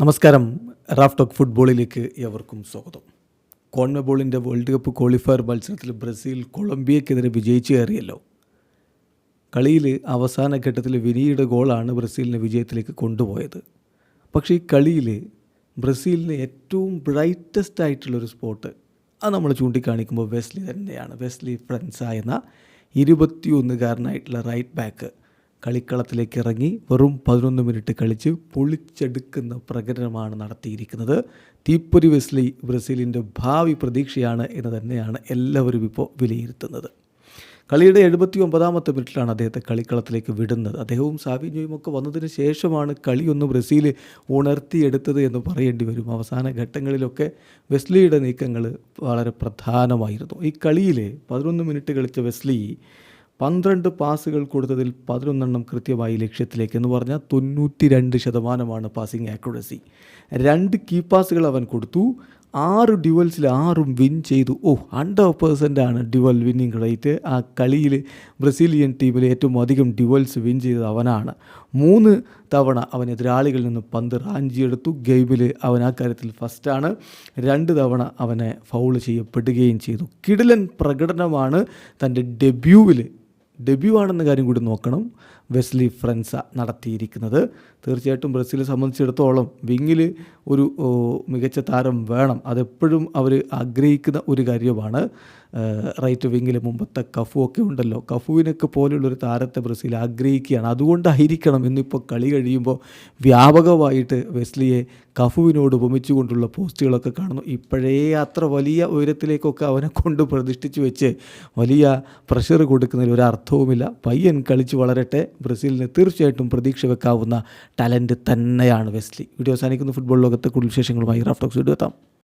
നമസ്കാരം. Raf talk ഫുട്ബോളിലേക്ക് ഏവർക്കും സ്വാഗതം. കോൺമെബോളിൻ്റെ വേൾഡ് കപ്പ് ക്വാളിഫയർ മത്സരത്തിൽ ബ്രസീൽ കൊളംബിയക്കെതിരെ വിജയിച്ചു കയറിയല്ലോ. കളിയിൽ അവസാന ഘട്ടത്തിൽ വിനിയുടെ ഗോളാണ് ബ്രസീലിനെ വിജയത്തിലേക്ക് കൊണ്ടുപോയത്. പക്ഷേ ഈ കളിയിൽ ബ്രസീലിന് ഏറ്റവും ബ്രൈറ്റസ്റ്റ് ആയിട്ടുള്ളൊരു സ്പോട്ട് അത് നമ്മൾ ചൂണ്ടിക്കാണിക്കുമ്പോൾ വെസ്ലി തന്നെയാണ്. വെസ്ലി ഫ്രൻസ എന്ന 21-കാരനായിട്ടുള്ള റൈറ്റ് ബാക്ക് കളിക്കളത്തിലേക്ക് ഇറങ്ങി വെറും 11 മിനിറ്റ് കളിച്ച് പൊളിച്ചെടുക്കുന്ന പ്രകടനമാണ് നടത്തിയിരിക്കുന്നത്. തീപ്പൊരി വെസ്ലി ബ്രസീലിൻ്റെ ഭാവി പ്രതീക്ഷയാണ് എന്ന് തന്നെയാണ് എല്ലാവരും ഇപ്പോൾ വിലയിരുത്തുന്നത്. കളിയുടെ 79-ാമത്തെ മിനിറ്റിലാണ് അദ്ദേഹത്തെ കളിക്കളത്തിലേക്ക് വിടുന്നത്. അദ്ദേഹവും സാവിഞ്ഞോയും ഒക്കെ വന്നതിന് ശേഷമാണ് കളിയൊന്ന് ബ്രസീൽ ഉണർത്തിയെടുത്തത് എന്ന് പറയേണ്ടി വരും. അവസാന ഘട്ടങ്ങളിലൊക്കെ വെസ്ലിയുടെ നീക്കങ്ങൾ വളരെ പ്രധാനമായിരുന്നു. ഈ കളിയിൽ 11 മിനിറ്റ് കളിച്ച വെസ്ലി 12 പാസുകൾ കൊടുത്തതിൽ 11 കൃത്യമായി ലക്ഷ്യത്തിലേക്ക് എന്ന് പറഞ്ഞാൽ 92% പാസിംഗ് ആക്യുറസി. 2 കീ പാസുകൾ അവൻ കൊടുത്തു. 6 ഡ്യുവൽസിൽ 6ഉം വിൻ ചെയ്തു. 100% ഡ്യുവൽ വിന്നിങ് റേറ്റ്. ആ കളിയിൽ ബ്രസീലിയൻ ടീമിൽ ഏറ്റവും അധികം ഡ്യുവൽസ് വിൻ ചെയ്തത് അവനാണ്. 3 തവണ അവൻ എതിരാളികളിൽ നിന്ന് പന്ത് റാഞ്ചിയെടുത്തു. ഗെയിമിൽ അവൻ ആ കാര്യത്തിൽ ഫസ്റ്റാണ്. 2 തവണ അവനെ ഫൗൾ ചെയ്യപ്പെടുകയും ചെയ്തു. കിടിലൻ പ്രകടനമാണ് തൻ്റെ ഡെബ്യൂ ആണെന്ന കാര്യം കൂടി നോക്കണം വെസ്ലി ഫ്രൻസ നടത്തിയിരിക്കുന്നത്. തീർച്ചയായിട്ടും ബ്രസീലിനെ സംബന്ധിച്ചിടത്തോളം വിങ്ങിൽ ഒരു മികച്ച താരം വേണം. അതെപ്പോഴും അവർ ആഗ്രഹിക്കുന്ന ഒരു കാര്യമാണ്. റൈറ്റ് വിങ്ങിൽ മുമ്പത്തെ കഫു ഒക്കെ ഉണ്ടല്ലോ, കഫുവിനൊക്കെ പോലുള്ളൊരു താരത്തെ ബ്രസീൽ ആഗ്രഹിക്കുകയാണ്. അതുകൊണ്ടായിരിക്കണം ഇന്നിപ്പോൾ കളി കഴിയുമ്പോൾ വ്യാപകമായിട്ട് വെസ്ലിയെ കഫുവിനോട് ഉപമിച്ചുകൊണ്ടുള്ള പോസ്റ്റുകളൊക്കെ കാണുന്നു. ഇപ്പോഴേ അത്ര വലിയ ഉയരത്തിലേക്കൊക്കെ അവനെ കൊണ്ട് പ്രതിഷ്ഠിച്ച് വെച്ച് വലിയ പ്രഷർ കൊടുക്കുന്നതിൽ ഒരർത്ഥവുമില്ല. പയ്യൻ കളിച്ച് വളരട്ടെ. ബ്രസീലിന് തീർച്ചയായിട്ടും പ്രതീക്ഷ വെക്കാവുന്ന ടാലൻറ്റ് തന്നെയാണ് വെസ്ലി. വീഡിയോ അവസാനിക്കുന്ന ഫുട്ബോൾ ലോകത്തെ കൂടുതൽ വിശേഷങ്ങളുമായി റാഫ് ടോക്സ് വീഡിയോ എത്താം.